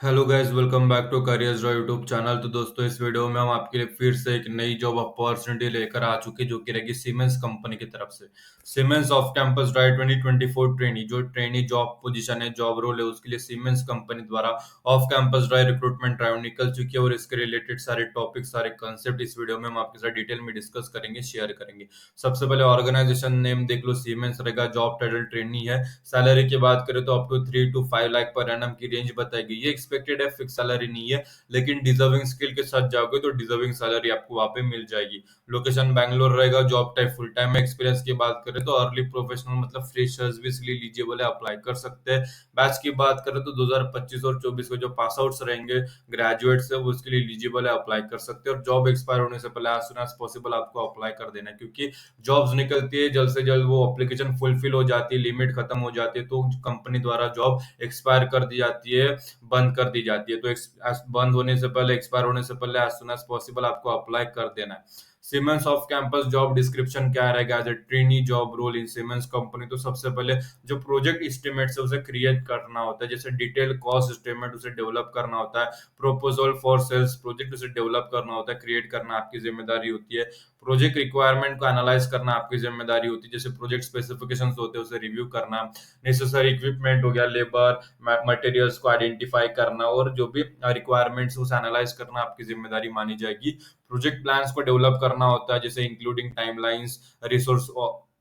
Hello guys, welcome back to careers drive YouTube channel. तो दोस्तों, इस वीडियो में हम आपके लिए फिर से एक नई जॉब अपॉर्चुनिटी लेकर आ चुके हैं, जो कि रहेगी सीमेंस कंपनी की तरफ से। Siemens off campus drive 2024 trainee, जो ट्रेनी जॉब पोजीशन है, जॉब रोल है, उसके लिए सीमेंस कंपनी द्वारा off campus drive recruitment drive निकल चुकी है। और इसके रिलेटेड सारे टॉपिक, सारे कंसेप्ट इस वीडियो में हम आपके साथ डिटेल में डिस्कस करेंगे, शेयर करेंगे। सबसे पहले ऑर्गेनाइजेशन नेम देख लो, सीमेंस रहेगा। जॉब टाइटल ट्रेनी है। सैलरी की बात करें तो up to 3 to 5 lakh per annum की रेंज बताई गई है। एक्सपेक्टेड है, फिक्स सैलरी नहीं है, लेकिन डिजर्विंग स्किल के साथ जाओगे तो डिजर्विंग सैलरी आपको वहां पे मिल जाएगी। लोकेशन बैंगलोर रहेगा। Job type full time. Experience की बात करें तो अर्ली प्रोफेशनल मतलब फ्रेशर्स भी इसलिए एलिजिबल है, अप्लाई कर सकते हैं। बैच की बात करें तो 2025 और 24 के जो पास आउट्स रहेंगे, ग्रेजुएट्स है, वो इसके लिए एलिजिबल है, अप्लाई कर सकते हैं। और जॉब एक्सपायर होने से पहले एज सुन एज पॉसिबल आपको अप्लाई कर देना है, क्योंकि जॉब्स निकलती है जल्द से जल्द, वो एप्लीकेशन फुलफिल हो जाती है, लिमिट खत्म हो जाती है, तो कंपनी द्वारा जॉब एक्सपायर कर दी जाती है, बंद कर दी जाती है। तो बंद होने से पहले, एक्सपायर होने से पहले एज सुन एज पॉसिबल आपको अप्लाई कर देना है। Siemens off campus job description क्या रहेगा as a trainee job role in Siemens company. तो सबसे पहले जो प्रोजेक्ट एस्टिमेट है उसे क्रिएट करना होता है, जैसे डिटेल कॉस्ट एस्टिमेट उसे डेवलप करना होता है। प्रोपोजल फॉर सेल्स प्रोजेक्ट उसे डेवलप करना होता है, क्रिएट करना आपकी जिम्मेदारी होती है। प्रोजेक्ट रिक्वायरमेंट को एनालाइज करना आपकी जिम्मेदारी होती है, जैसे प्रोजेक्ट स्पेसिफिकेशंस होते हैं उसे रिव्यू करना। नेसेसरी इक्विपमेंट हो गया, लेबर, मटेरियल्स को आइडेंटिफाई करना, और जो भी रिक्वायरमेंट्स उसे एनालाइज करना आपकी जिम्मेदारी मानी जाएगी। प्रोजेक्ट प्लान्स को डेवलप करना होता है, जैसे इंक्लूडिंग टाइमलाइंस, रिसोर्स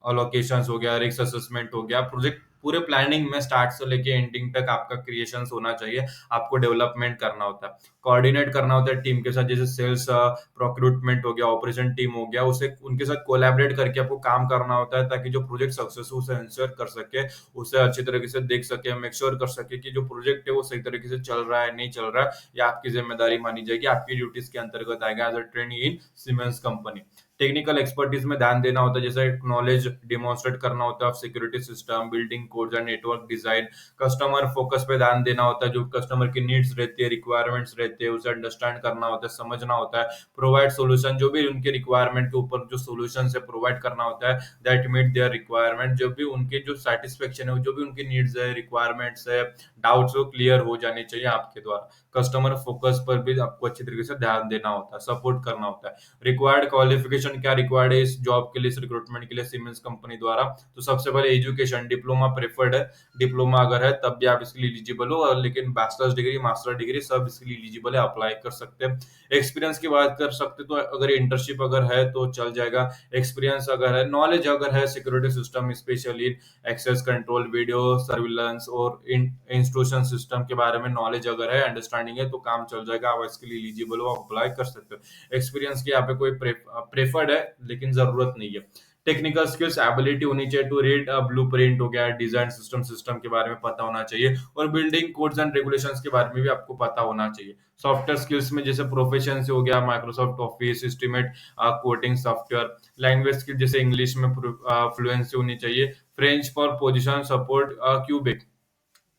अलोकेशंस हो गया, रिस्क असेसमेंट हो गया। प्रोजेक्ट पूरे प्लानिंग में स्टार्ट से लेके एंडिंग तक आपका क्रिएशंस होना चाहिए, आपको डेवलपमेंट करना होता है। कोऑर्डिनेट करना होता है टीम के साथ, जैसे सेल्स, प्रोक्यूटमेंट हो गया, ऑपरेशन टीम हो गया, उसे उनके साथ कोलैबोरेट करके आपको काम करना होता है, ताकि जो प्रोजेक्ट सक्सेस हो उसे इंश्योर कर सके, उसे अच्छी तरीके से देख सके, मेक श्योर कर सके कि जो प्रोजेक्ट है वो सही तरीके से चल रहा है, नहीं चल रहा है, ये आपकी जिम्मेदारी मानी जाएगी, आपकी ड्यूटीज के अंतर्गत आएगा as a trainee in Siemens company. Technical expertise में ध्यान देना होता है, जैसे नॉलेज डिमॉन्स्ट्रेट करना होता है of security system, building codes and network design. Customer focus पे ध्यान देना होता है, जो कस्टमर की नीड्स रहती है, रिक्वायरमेंट्स रहते हैं, उसे अंडरस्टैंड करना होता है, समझना होता है। प्रोवाइड सोल्यूशन, जो भी उनके रिक्वायरमेंट के ऊपर जो सोल्यूशन है प्रोवाइड करना होता है, दैट मीट देयर रिक्वायरमेंट, जो भी उनके जो सेटिस्फेक्शन है, जो भी उनकी नीड्स है, रिक्वायरमेंट्स है, डाउट्स, वो क्लियर हो जाने चाहिए आपके द्वारा। कस्टमर फोकस पर भी आपको अच्छी तरीके से ध्यान देना होता है, सपोर्ट करना होता है। रिक्वायर्ड क्वालिफिकेशन क्या रिक्वायर्ड है इस जॉब के लिए, इस रिक्रूटमेंट के लिए सीमेंस कंपनी द्वारा। तो सबसे पहले एजुकेशन, डिप्लोमा प्रेफर्ड है। डिप्लोमा अगर है तब भी आप इसके लिए एलिजिबल हो, और लेकिन बैचलर्स डिग्री, मास्टर डिग्री सब इसके लिए एलिजिबल है, अप्लाई कर सकते हैं। एक्सपीरियंस की बात कर सकते तो अगर इंटर्नशिप अगर है तो चल जाएगा। एक्सपीरियंस अगर है, नॉलेज अगर है security system, specially access control, video surveillance और इंस्ट्रूशन सिस्टम के बारे में नॉलेज अगर है, अंडरस्टैंडिंग है, तो काम चल जाएगा, आप इसके लिए एलिजिबल हो, अप्लाई कर सकते हो। एक्सपीरियंस की यहाँ पे कोई प्रेफर्ड है, लेकिन जरूरत नहीं है। टेक्निकल स्किल्स एबिलिटी होनी चाहिए टू रीड ब्लू प्रिंट हो गया, डिजाइन सिस्टम सिस्टम के बारे में पता होना चाहिए, और बिल्डिंग कोड्स एंड रेगुलेशंस के बारे में भी आपको पता होना चाहिए। सॉफ्टवेयर स्किल्स में जैसे प्रोफेशन हो गया, Microsoft office, estimate, coding software. Language skill जैसे इंग्लिश में फ्लुएंसी होनी चाहिए। French for position support cubic,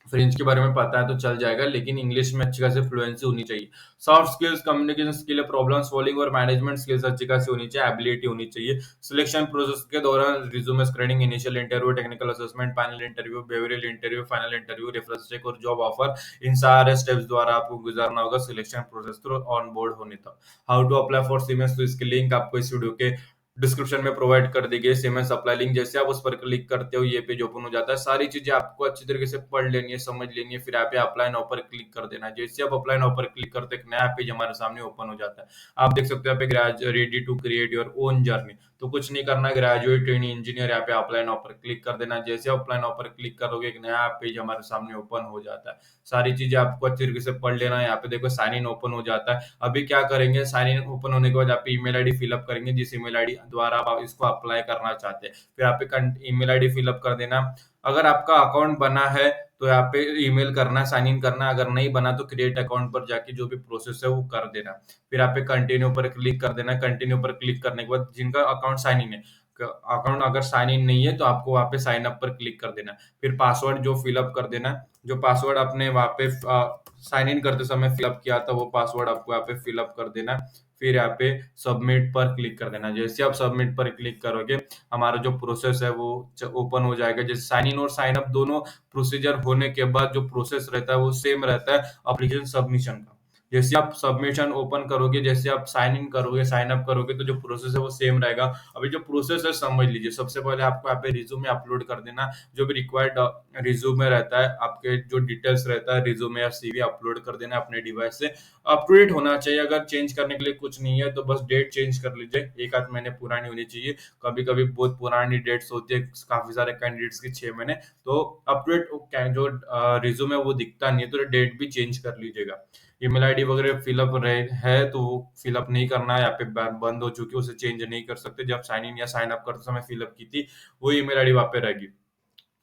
French के बारे में पता है तो चल जाएगा, लेकिन इंग्लिश में अच्छी खासी फ्लुएंसी होनी चाहिए। Soft skills, communication skill, problem solving और मैनेजमेंट स्किल्स अच्छी खासी होनी चाहिए, एबिलिटी होनी चाहिए। सिलेक्शन प्रोसेस के दौरान resume screening, initial interview, technical assessment, panel interview, behavioural interview, final interview, reference check और जॉब ऑफर, इन सारे स्टेप्स द्वारा आपको गुजरना होगा selection process through on board होने तक। How to apply for Siemens, तो इसकी लिंक आपको इस वीडियो के डिस्क्रिप्शन में प्रोवाइड कर दी गई। सीमेंस अप्लाई लिंक, जैसे आप उस पर क्लिक करते हो ये पेज ओपन हो जाता है। सारी चीजें आपको अच्छी तरीके से पढ़ लेनी है, समझ लेनी है, फिर आप अप्लाई नाउ पर क्लिक कर देना है। जैसे आप अप्लाई नाउ पर क्लिक करते हैं, एक नया पेज हमारे सामने ओपन हो जाता है। आप देख सकते हो यहाँ पे ready to create your own journey. तो कुछ नहीं करना, ग्रेजुएट ट्रेनी इंजीनियर, यहाँ पे अप्लाई नाउ पर क्लिक कर देना। जैसे अप्लाई नाउ पर क्लिक करोगे, एक नया पेज हमारे सामने ओपन हो जाता है। सारी चीजें आपको अच्छी तरीके से पढ़ लेना है। यहाँ पे देखो साइन इन ओपन हो जाता है। अभी क्या करेंगे, साइन इन ओपन होने के बाद आप ईमेल आईडी फिलअप करेंगे, जिस ईमेल आईडी द्वारा आप इसको अप्लाई करना चाहते हैं। फिर आप ईमेल आईडी फिलअप कर देना। अगर आपका अकाउंट बना है तो यहाँ पे ईमेल करना, साइन इन करना। अगर नहीं बना तो क्रिएट अकाउंट पर जाके जो भी प्रोसेस है वो कर देना। फिर आप पे कंटिन्यू पर क्लिक कर देना। कंटिन्यू पर क्लिक करने के बाद जिनका अकाउंट साइन इन है, अकाउंट अगर साइन इन नहीं है तो आपको वहाँ पे साइन अप पर क्लिक कर देना। फिर पासवर्ड जो फिलअप कर देना, जो पासवर्ड आपने वहाँ पे साइन इन करते समय फिलअप किया था वो पासवर्ड आपको यहाँ पे फिलअप कर देना। फिर यहाँ पे सबमिट पर क्लिक कर देना। जैसे आप सबमिट पर क्लिक करोगे, हमारा जो प्रोसेस है वो ओपन हो जाएगा। जैसे साइन इन और साइन अप दोनों प्रोसीजर होने के बाद जो प्रोसेस रहता है वो सेम रहता है एप्लीकेशन सबमिशन का। जैसे आप सबमिशन ओपन करोगे, जैसे आप साइन इन करोगे, साइन अप करोगे, तो जो प्रोसेस है वो सेम रहेगा। अभी जो प्रोसेस है समझ लीजिए। सबसे पहले आपको यहाँ पे रिज्यूमे अपलोड कर देना। जो भी रिक्वायर्ड रिज्यूमे रहता है, आपके जो डिटेल्स रहता है रिज्यूमे या सीवी अपलोड कर देना अपने डिवाइस से। अप टू डेट होना चाहिए। अगर चेंज करने के लिए कुछ नहीं है तो बस डेट चेंज कर लीजिए, एक आध महीने पुरानी होनी चाहिए। कभी कभी बहुत पुरानी डेट्स होती है काफी सारे कैंडिडेट्स की, 6 महीने। तो अप टू डेट जो रिज्यूमे है वो दिखता नहीं है, तो डेट भी चेंज कर लीजिएगा। ईमेल आईडी वगैरह फिलअप रहे है तो वो फिलअप नहीं करना है, यहाँ पे बंद हो चुकी है, उसे चेंज नहीं कर सकते। जब साइन इन या साइन अप करते समय फिलअप की थी वो ईमेल आईडी वहां पे रहेगी।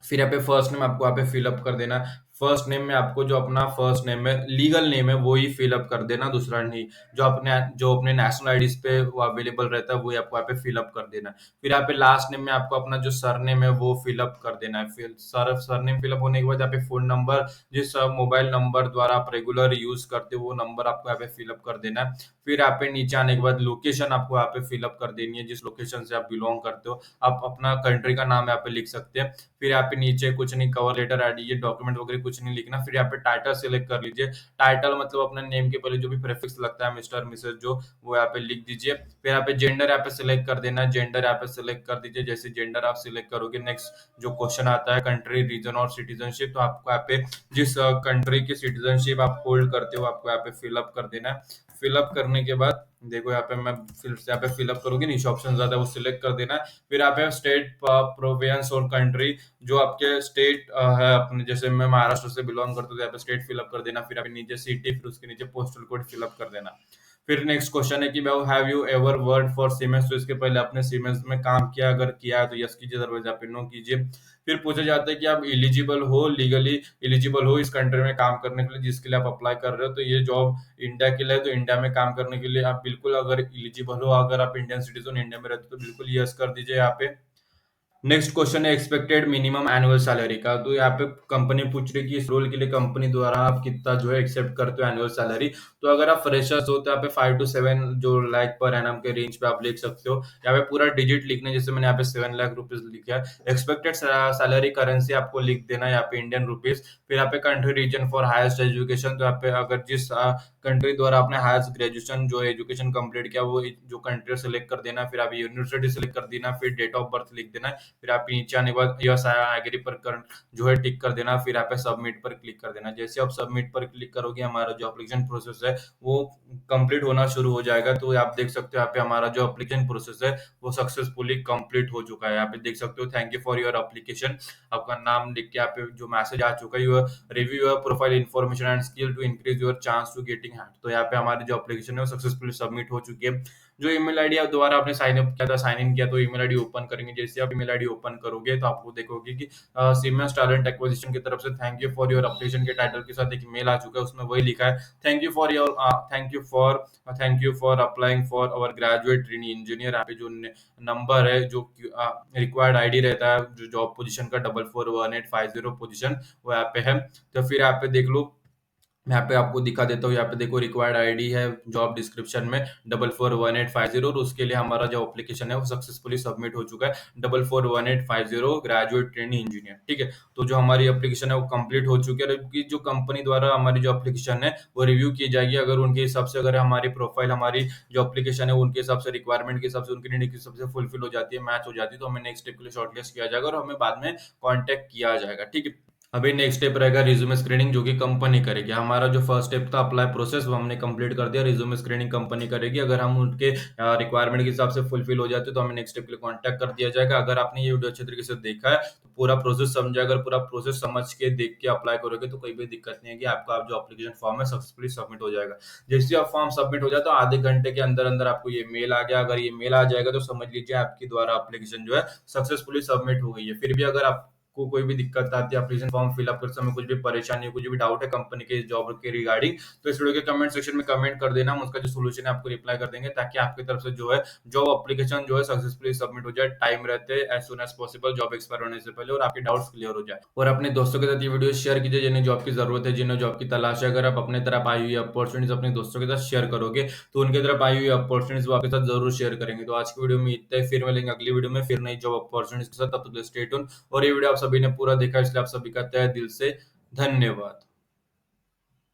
फिर यहाँ पे फर्स्ट नेम आपको यहाँ पे फिलअप कर देना। फर्स्ट नेम में आपको जो अपना फर्स्ट नेम है, लीगल नेम है, वो ही फिलअप कर देना, दूसरा नहीं। जो अपने नेशनल आईडीज पे वो अवेलेबल रहता है वो आपको यहाँ पे फिलअप कर देना है। फिर यहाँ पे लास्ट नेम में आपको अपना जो सरनेम है वो फिलअप कर देना है। फिर सरनेम फिलअप होने के बाद यहाँ पे फोन नंबर, जिस मोबाइल नंबर द्वारा आप रेगुलर यूज करते हो वो नंबर आपको यहाँ पे फिलअप कर देना है। फिर यहाँ पे नीचे आने के बाद लोकेशन आपको यहाँ पे फिलअप कर देनी है, जिस लोकेशन से आप बिलोंग करते हो। आप अपना कंट्री का नाम यहाँ पे लिख सकते हैं। फिर यहाँ पे नीचे कुछ नहीं, कवर लेटर आईडी, ये डॉक्यूमेंट वगैरह कुछ नहीं लिखना। फिर यहाँ पे टाइटल सिलेक्ट कर लीजिए। टाइटल मतलब अपने नेम के पहले जो भी प्रेफिक्स लगता है, मिस्टर मिसेस जो, वो यहाँ पे लिख दीजिए। फिर यहाँ पे जेंडर यहाँ पे सिलेक्ट कर देना, जेंडर यहाँ पे सिलेक्ट कर दीजिए। जैसे जेंडर आप सिलेक्ट करोगे, नेक्स्ट जो क्वेश्चन आता है कंट्री, रीजन और सिटीजनशिप, तो आपको यहाँ पे जिस कंट्री की सिटीजनशिप आप होल्ड करते हो आपको यहाँ पे फिलअप कर देना है। फिलअप करने के बाद देखो यहाँ पे मैं फिर से यहाँ पे फिलअप करोगे, नीचे ऑप्शन आता है वो सिलेक्ट कर देना है। फिर यहाँ पे स्टेट, प्रोविंस और कंट्री, जो आपके स्टेट है अपने, जैसे मैं महाराष्ट्र से बिलोंग करता हूँ तो यहाँ पे स्टेट फिलअप कर देना। फिर आप नीचे सिटी, फिर उसके नीचे पोस्टल कोड फिलअप कर देना। फिर नेक्स्ट क्वेश्चन है कि have you ever work for Siemens, तो इसके पहले आपने सीमेंस में काम किया, अगर किया है तो यस कीजिए, अदरवाइज आप नो कीजिए। फिर पूछा जाता है कि आप एलिजिबल हो, लीगली एलिजिबल हो इस कंट्री में काम करने के लिए जिसके लिए आप अप्लाई कर रहे हो। तो ये जॉब इंडिया के लिए है, तो इंडिया में काम करने के लिए आप बिल्कुल अगर एलिजिबल हो, अगर आप इंडियन सिटीजन इंडिया में रहते हो तो बिल्कुल यस कर दीजिए यहाँ पे। नेक्स्ट क्वेश्चन है एक्सपेक्टेड मिनिमम एनुअल सैलरी का। तो यहाँ पे कंपनी पूछ रही है कि इस रोल के लिए कंपनी द्वारा आप कितना जो है एक्सेप्ट करते हो एनुअल सैलरी। तो अगर आप फ्रेशर्स हो तो यहाँ पे 5 to 7 जो लाख पर एनम के रेंज पे आप लिख सकते हो। यहाँ पे पूरा डिजिट लिखना है, जैसे मैंने यहाँ पे 7 लाख रुपीज लिखा है। एक्सपेक्टेड सैलरी करेंसी आपको लिख देना है यहाँ पे इंडियन रुपीज। फिर यहाँ पे country reason for highest education, तो यहाँ पे अगर जिस कंट्री द्वारा आपने हाईएस्ट ग्रेजुएशन जो एजुकेशन कंप्लीट किया वो जो कंट्री सेलेक्ट कर देना। फिर आप यूनिवर्सिटी सेलेक्ट कर देना, फिर डेट ऑफ बर्थ लिख देना। फिर आप नीचे आने के बाद यस आई एग्री पर जो है टिक कर देना। फिर यहाँ पे सबमिट पर क्लिक कर देना। जैसे आप सबमिट पर क्लिक करोगे हमारा जो एप्लीकेशन प्रोसेस है वो कंप्लीट होना शुरू हो जाएगा। तो आप देख सकते हो यहाँ पे हमारा जो एप्लीकेशन प्रोसेस है वो सक्सेसफुली कंप्लीट हो चुका है। यहाँ पे देख सकते हो thank you for your application, आपका नाम लिख के यहाँ पे जो मैसेज आ चुका है, your review your profile information and skill to increase your chance to getting hired. तो यहाँ पे हमारी जो एप्लीकेशन है वो सक्सेसफुली सबमिट हो चुकी है। जो ईमेल आईडी आप दोबारा आपने साइन अप किया था, साइन इन किया, तो ईमेल आईडी ओपन करेंगे। जैसे आप ईमेल आईडी ओपन करोगे तो आपको देखोगे कि सीमेंस टैलेंट एक्विजिशन की तरफ से thank you for your application के टाइटल के साथ एक मेल आ चुका है। उसमें वही लिखा है thank you for your thank you for applying for our graduate trainee engineer. यहाँ पे जो नंबर है, जो रिक्वायर्ड आईडी रहता है जो जॉब पोजीशन का 441850 पोजीशन, वो यहाँ पे है। तो फिर यहाँ पे देख लो, यहाँ पे आपको दिखा देता हूँ। यहाँ पे देखो रिक्वायर्ड आईडी है जॉब डिस्क्रिप्शन में 441850, और उसके लिए हमारा जो एप्लीकेशन है वो सक्सेसफुली सबमिट हो चुका है 441850 ग्रेजुएट ट्रेनी इंजीनियर। ठीक है, तो जो हमारी एप्लीकेशन है वो कंप्लीट हो चुकी है। कि जो कंपनी द्वारा हमारी जो एप्लीकेशन है वो रिव्यू की जाएगी। अगर उनके हिसाब से, अगर हमारी प्रोफाइल, हमारी जो एप्लीकेशन है उनके हिसाब से, रिक्वायरमेंट के हिसाब से, उनकी नीड के हिसाब से फुलफिल हो जाती है, मैच हो जाती है, तो हमें नेक्स्ट स्टेप के लिए शॉर्टलिस्ट किया जाएगा और हमें बाद में कॉन्टेक्ट किया जाएगा। ठीक है, अभी नेक्स्ट स्टेप रहेगा रिज्यूमे स्क्रीनिंग, जो कि कंपनी करेगी। हमारा जो फर्स्ट स्टेप था अप्लाई प्रोसेस वो हमने कंप्लीट कर दिया। रिज्यूमे स्क्रीनिंग कंपनी करेगी। अगर हम उनके रिक्वायरमेंट के हिसाब से फुलफिल हो जाते तो हमें नेक्स्ट स्टेप के लिए कांटेक्ट कर दिया जाएगा। अगर आपने ये वीडियो अच्छे तरीके से देखा है तो पूरा प्रोसेस समझा। अगर पूरा प्रोसेस समझ के देख के अप्लाई करोगे तो कोई भी दिक्कत नहीं है कि आपका जो एप्लीकेशन फॉर्म है सक्सेसफुली सबमिट हो जाएगा। जैसे आप फॉर्म सबमिट हो जाए तो आधे घंटे के अंदर अंदर आपको ये मेल आ गया। अगर ये मेल आ जाएगा तो समझ लीजिए आपकी द्वारा एप्लीकेशन जो है सक्सेसफुली सबमिट हो गई है। फिर भी अगर आप आपको कोई भी दिक्कत आती है, एप्लीकेशन फॉर्म फिलअप करते समय कुछ भी परेशानी हो, कुछ भी डाउट है कंपनी के जॉब के रिगार्डिंग, तो इस वीडियो के कमेंट सेक्शन में कमेंट कर देना, हम उसका जो सोल्यूशन है आपको रिप्लाई कर देंगे, ताकि आपकी तरफ से जो है जॉब एप्लीकेशन जो है सक्सेसफुली सबमिट हो जाए टाइम रहते as soon as possible, job expire होने से पहले, और आपके डाउट्स क्लियर हो जाए। और अपने दोस्तों के साथ ये वीडियो शेयर कीजिए जिन्हें जॉब की जरूरत है, जिन्हें जॉब की तलाश है। अगर आप अपने तरफ आई हुई अपॉर्चुनिटीज अपने दोस्तों के साथ शेयर करोगे तो उनके तरफ आई हुई अपॉर्चुनिटीज वो आपके साथ जरूर शेयर करेंगे। तो आज की वीडियो में इतना ही, फिर मिलेंगे अगली वीडियो में फिर नई जॉब अपॉर्चुनिटीज के साथ। तब तक स्टे ट्यून। और ये वीडियो आप सभी ने पूरा देखा इसलिए आप सभी का तहे दिल से धन्यवाद।